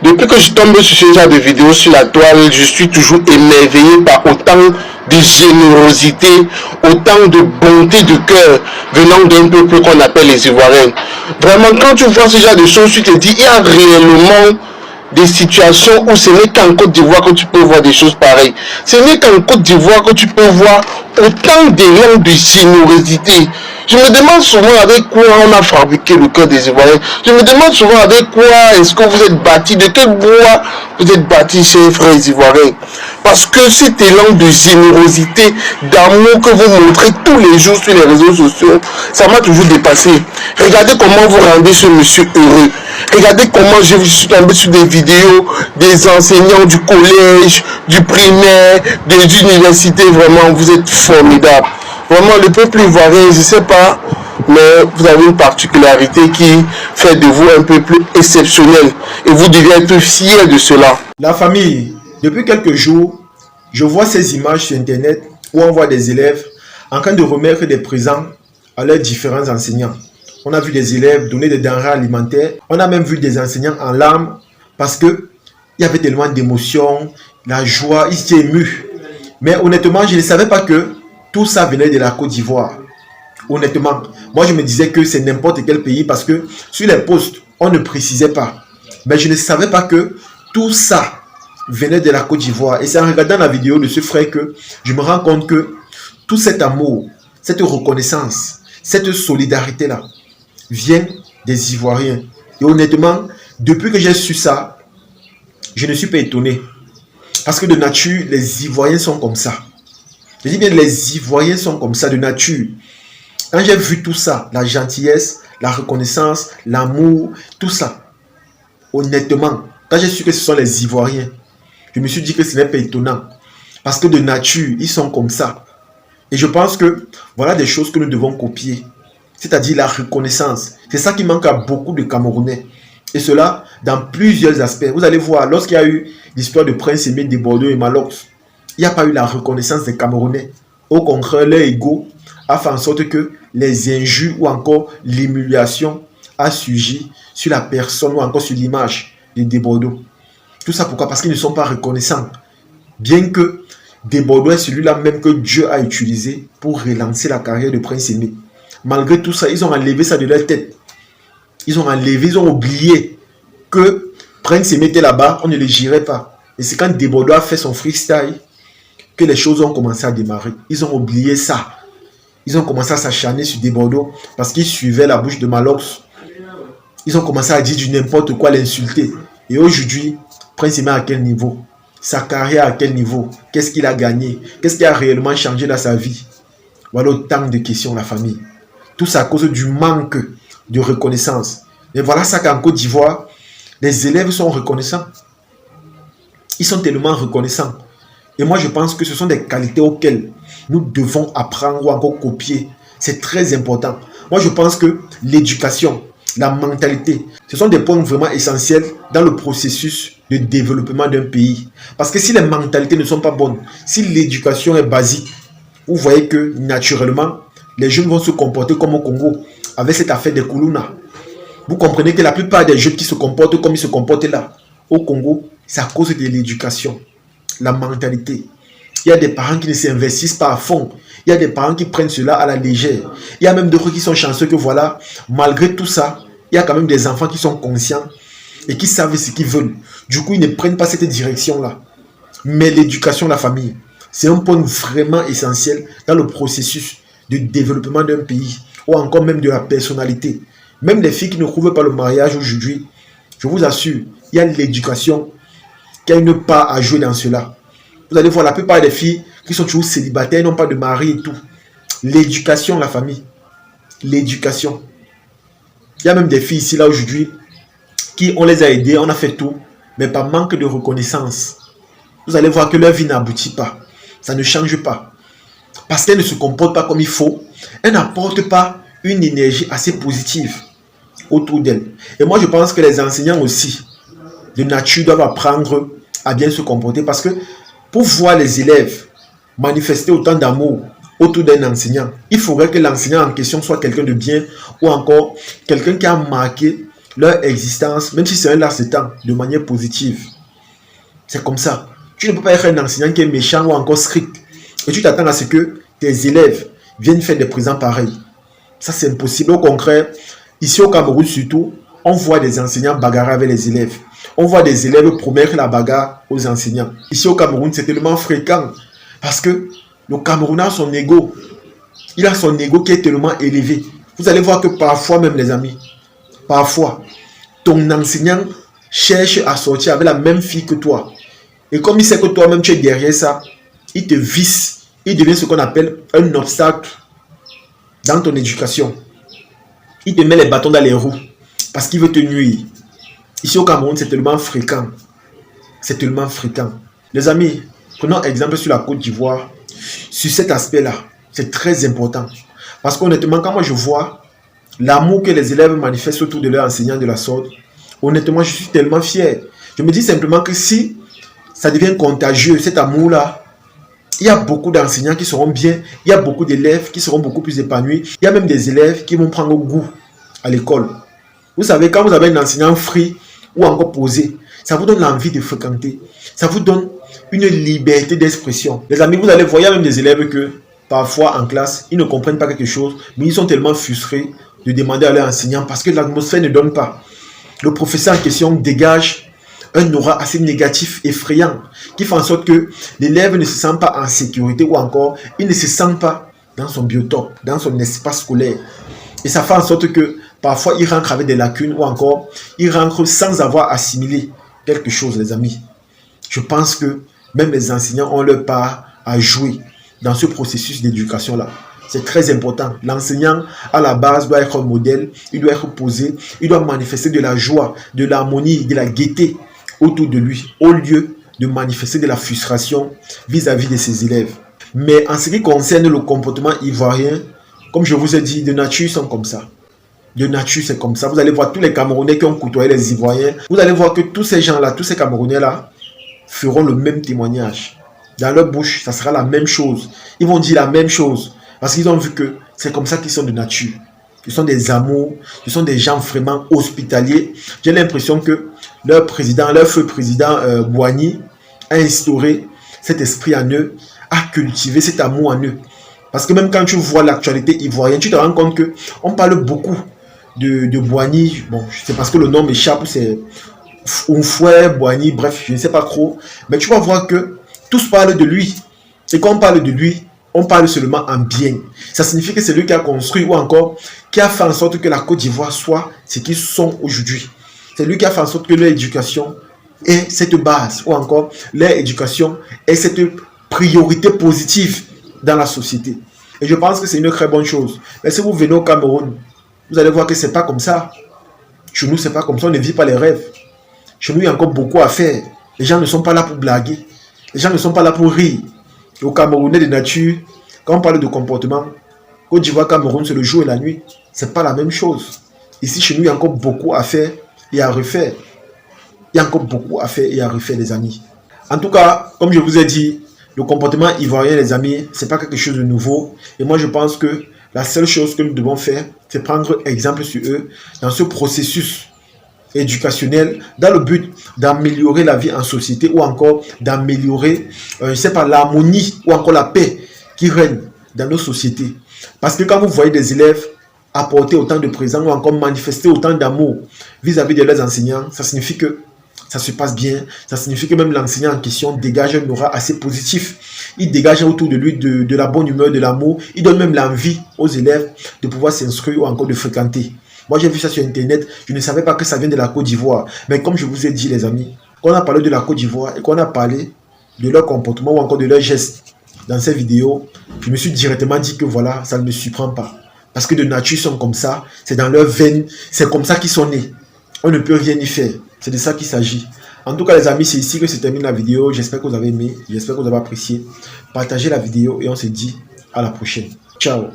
Depuis que je tombe sur ce genre de vidéos sur la toile, je suis toujours émerveillé par autant de générosité, autant de bonté de cœur venant d'un peuple qu'on appelle les Ivoiriens. Vraiment, quand tu vois ce genre de choses, tu te dis, il y a réellement des situations où ce n'est qu'en Côte d'Ivoire que tu peux voir des choses pareilles. Ce n'est qu'en Côte d'Ivoire que tu peux voir autant d'élan de générosité. Je me demande souvent avec quoi on a fabriqué le cœur des Ivoiriens. Je me demande souvent avec quoi est-ce que vous êtes bâtis, de quel bois vous êtes bâtis, chers frères Ivoiriens. Parce que cet élan de générosité, d'amour que vous montrez tous les jours sur les réseaux sociaux, ça m'a toujours dépassé. Regardez comment vous rendez ce monsieur heureux. Regardez comment je suis tombé sur des vidéos des enseignants du collège, du primaire, des universités. Vraiment, vous êtes formidables. Vraiment, le peuple ivoirien, je ne sais pas, mais vous avez une particularité qui fait de vous un peuple exceptionnel. Et vous devez être fiers de cela. La famille, depuis quelques jours, je vois ces images sur Internet où on voit des élèves en train de remettre des présents à leurs différents enseignants. On a vu des élèves donner des denrées alimentaires. On a même vu des enseignants en larmes parce qu'il y avait tellement d'émotions, la joie, ils étaient émus. Mais honnêtement, je ne savais pas que tout ça venait de la Côte d'Ivoire. Honnêtement, moi je me disais que c'est n'importe quel pays parce que sur les posts, on ne précisait pas. Mais je ne savais pas que tout ça venait de la Côte d'Ivoire. Et c'est en regardant la vidéo de ce frère que je me rends compte que tout cet amour, cette reconnaissance, cette solidarité-là vient des Ivoiriens. Et honnêtement, depuis que j'ai su ça, je ne suis pas étonné. Parce que de nature, les Ivoiriens sont comme ça. Je dis bien, les Ivoiriens sont comme ça de nature. Quand j'ai vu tout ça, la gentillesse, la reconnaissance, l'amour, tout ça, honnêtement, quand j'ai su que ce sont les Ivoiriens, je me suis dit que ce n'est pas étonnant. Parce que de nature, ils sont comme ça. Et je pense que voilà des choses que nous devons copier. C'est-à-dire la reconnaissance. C'est ça qui manque à beaucoup de Camerounais. Et cela dans plusieurs aspects. Vous allez voir, lorsqu'il y a eu l'histoire de Prince Aimé de Bordeaux et Malox, il n'y a pas eu la reconnaissance des Camerounais. Au contraire, leur ego a fait en sorte que les injures ou encore l'humiliation a surgi sur la personne ou encore sur l'image de Bordeaux. Tout ça pourquoi? Parce qu'ils ne sont pas reconnaissants. Bien que Bordeaux est celui-là même que Dieu a utilisé pour relancer la carrière de Prince Aimé. Malgré tout ça, ils ont enlevé ça de leur tête. Ils ont enlevé, ils ont oublié que Prince Aimé était là-bas, on ne le girait pas. Et c'est quand Bordeaux a fait son freestyle que les choses ont commencé à démarrer. Ils ont oublié ça. Ils ont commencé à s'acharner sur Bordeaux parce qu'ils suivaient la bouche de Malox. Ils ont commencé à dire du n'importe quoi, l'insulter. Et aujourd'hui, Prince Aimé à quel niveau? Sa carrière à quel niveau? Qu'est-ce qu'il a gagné? Qu'est-ce qui a réellement changé dans sa vie? Voilà autant de questions, la famille. Tout ça à cause du manque de reconnaissance. Et voilà ça qu'en Côte d'Ivoire, les élèves sont reconnaissants. Ils sont tellement reconnaissants. Et moi, je pense que ce sont des qualités auxquelles nous devons apprendre ou encore copier. C'est très important. Moi, je pense que l'éducation, la mentalité, ce sont des points vraiment essentiels dans le processus de développement d'un pays. Parce que si les mentalités ne sont pas bonnes, si l'éducation est basique, vous voyez que naturellement, les jeunes vont se comporter comme au Congo, avec cette affaire des Koulouna. Vous comprenez que la plupart des jeunes qui se comportent comme ils se comportent là, au Congo, c'est à cause de l'éducation, la mentalité. Il y a des parents qui ne s'investissent pas à fond. Il y a des parents qui prennent cela à la légère. Il y a même d'autres qui sont chanceux que voilà, malgré tout ça, il y a quand même des enfants qui sont conscients et qui savent ce qu'ils veulent. Du coup, ils ne prennent pas cette direction-là. Mais l'éducation de la famille, c'est un point vraiment essentiel dans le processus de développement d'un pays ou encore même de la personnalité. Même les filles qui ne trouvent pas le mariage aujourd'hui, je vous assure, il y a l'éducation qui a une part à jouer dans cela. Vous allez voir la plupart des filles qui sont toujours célibataires, n'ont pas de mari et tout. L'éducation, la famille. L'éducation. Il y a même des filles ici, là, aujourd'hui, qui on les a aidées, on a fait tout, mais par manque de reconnaissance. Vous allez voir que leur vie n'aboutit pas. Ça ne change pas. Parce qu'elle ne se comporte pas comme il faut. Elle n'apporte pas une énergie assez positive autour d'elle. Et moi, je pense que les enseignants aussi, de nature, doivent apprendre à bien se comporter. Parce que pour voir les élèves manifester autant d'amour autour d'un enseignant, il faudrait que l'enseignant en question soit quelqu'un de bien ou encore quelqu'un qui a marqué leur existence, même si c'est un laps de temps, de manière positive. C'est comme ça. Tu ne peux pas être un enseignant qui est méchant ou encore strict. Et tu t'attends à ce que tes élèves viennent faire des présents pareils. Ça, c'est impossible. Au contraire, ici au Cameroun surtout, on voit des enseignants bagarrer avec les élèves. On voit des élèves promettre la bagarre aux enseignants. Ici au Cameroun, c'est tellement fréquent. Parce que le Camerounais a son ego. Il a son ego qui est tellement élevé. Vous allez voir que parfois même, les amis, parfois, ton enseignant cherche à sortir avec la même fille que toi. Et comme il sait que toi-même tu es derrière ça, il te visse. Il devient ce qu'on appelle un obstacle dans ton éducation. Il te met les bâtons dans les roues parce qu'il veut te nuire. Ici au Cameroun, c'est tellement fréquent. C'est tellement fréquent. Les amis, prenons exemple sur la Côte d'Ivoire. Sur cet aspect-là, c'est très important. Parce qu'honnêtement, quand moi je vois l'amour que les élèves manifestent autour de leur enseignant de la sorte, honnêtement, je suis tellement fier. Je me dis simplement que si ça devient contagieux, cet amour-là, il y a beaucoup d'enseignants qui seront bien, il y a beaucoup d'élèves qui seront beaucoup plus épanouis, il y a même des élèves qui vont prendre goût à l'école. Vous savez, quand vous avez un enseignant free ou encore posé, ça vous donne l'envie de fréquenter, ça vous donne une liberté d'expression. Les amis, vous allez voir, il y a même des élèves que parfois en classe, ils ne comprennent pas quelque chose, mais ils sont tellement frustrés de demander à leur enseignant parce que l'atmosphère ne donne pas. Le professeur en question dégage un aura assez négatif, effrayant, qui fait en sorte que l'élève ne se sent pas en sécurité ou encore, il ne se sent pas dans son biotope, dans son espace scolaire. Et ça fait en sorte que parfois il rentre avec des lacunes ou encore, il rentre sans avoir assimilé quelque chose, les amis. Je pense que même les enseignants ont leur part à jouer dans ce processus d'éducation-là. C'est très important. L'enseignant, à la base, doit être un modèle, il doit être posé, il doit manifester de la joie, de l'harmonie, de la gaieté autour de lui, au lieu de manifester de la frustration vis-à-vis de ses élèves. Mais en ce qui concerne le comportement ivoirien, comme je vous ai dit, de nature, ils sont comme ça. De nature, c'est comme ça. Vous allez voir tous les Camerounais qui ont côtoyé les Ivoiriens, vous allez voir que tous ces gens-là, tous ces Camerounais-là, feront le même témoignage. Dans leur bouche, ça sera la même chose. Ils vont dire la même chose. Parce qu'ils ont vu que c'est comme ça qu'ils sont de nature. Ils sont des amours, ils sont des gens vraiment hospitaliers. J'ai l'impression que leur président, leur feu président Boigny a instauré cet esprit en eux, a cultivé cet amour en eux. Parce que même quand tu vois l'actualité ivoirienne, tu te rends compte qu'on parle beaucoup de Boigny. Bon, c'est parce que le nom m'échappe, c'est Oufoué, Boigny, bref, je ne sais pas trop. Mais tu vas voir que tous parlent de lui. Et quand on parle de lui, on parle seulement en bien. Ça signifie que c'est lui qui a construit ou encore qui a fait en sorte que la Côte d'Ivoire soit ce qu'ils sont aujourd'hui. C'est lui qui a fait en sorte que leur éducation ait cette base ou encore leur éducation ait cette priorité positive dans la société. Et je pense que c'est une très bonne chose. Mais si vous venez au Cameroun, vous allez voir que ce n'est pas comme ça. Chez nous, ce n'est pas comme ça. On ne vit pas les rêves. Chez nous, il y a encore beaucoup à faire. Les gens ne sont pas là pour blaguer. Les gens ne sont pas là pour rire. Au Camerounais de nature, quand on parle de comportement, Côte d'Ivoire, Cameroun, c'est le jour et la nuit. Ce n'est pas la même chose. Ici, chez nous, il y a encore beaucoup à faire et à refaire. Il y a encore beaucoup à faire et à refaire, les amis. En tout cas, comme je vous ai dit, le comportement ivoirien, les amis, ce n'est pas quelque chose de nouveau. Et moi, je pense que la seule chose que nous devons faire, c'est prendre exemple sur eux dans ce processus éducationnel, dans le but d'améliorer la vie en société ou encore d'améliorer, je sais pas, l'harmonie ou encore la paix qui règne dans nos sociétés. Parce que quand vous voyez des élèves apporter autant de présents ou encore manifester autant d'amour vis-à-vis de leurs enseignants, ça signifie que ça se passe bien, ça signifie que même l'enseignant en question dégage un aura assez positif. Il dégage autour de lui de la bonne humeur, de l'amour. Il donne même l'envie aux élèves de pouvoir s'inscrire ou encore de fréquenter. Moi, j'ai vu ça sur Internet. Je ne savais pas que ça vient de la Côte d'Ivoire. Mais comme je vous ai dit, les amis, quand on a parlé de la Côte d'Ivoire et qu'on a parlé de leur comportement ou encore de leurs gestes dans ces vidéos, je me suis directement dit que voilà, ça ne me surprend pas. Parce que de nature, ils sont comme ça. C'est dans leur veine. C'est comme ça qu'ils sont nés. On ne peut rien y faire. C'est de ça qu'il s'agit. En tout cas, les amis, c'est ici que se termine la vidéo. J'espère que vous avez aimé. J'espère que vous avez apprécié. Partagez la vidéo et on se dit à la prochaine. Ciao.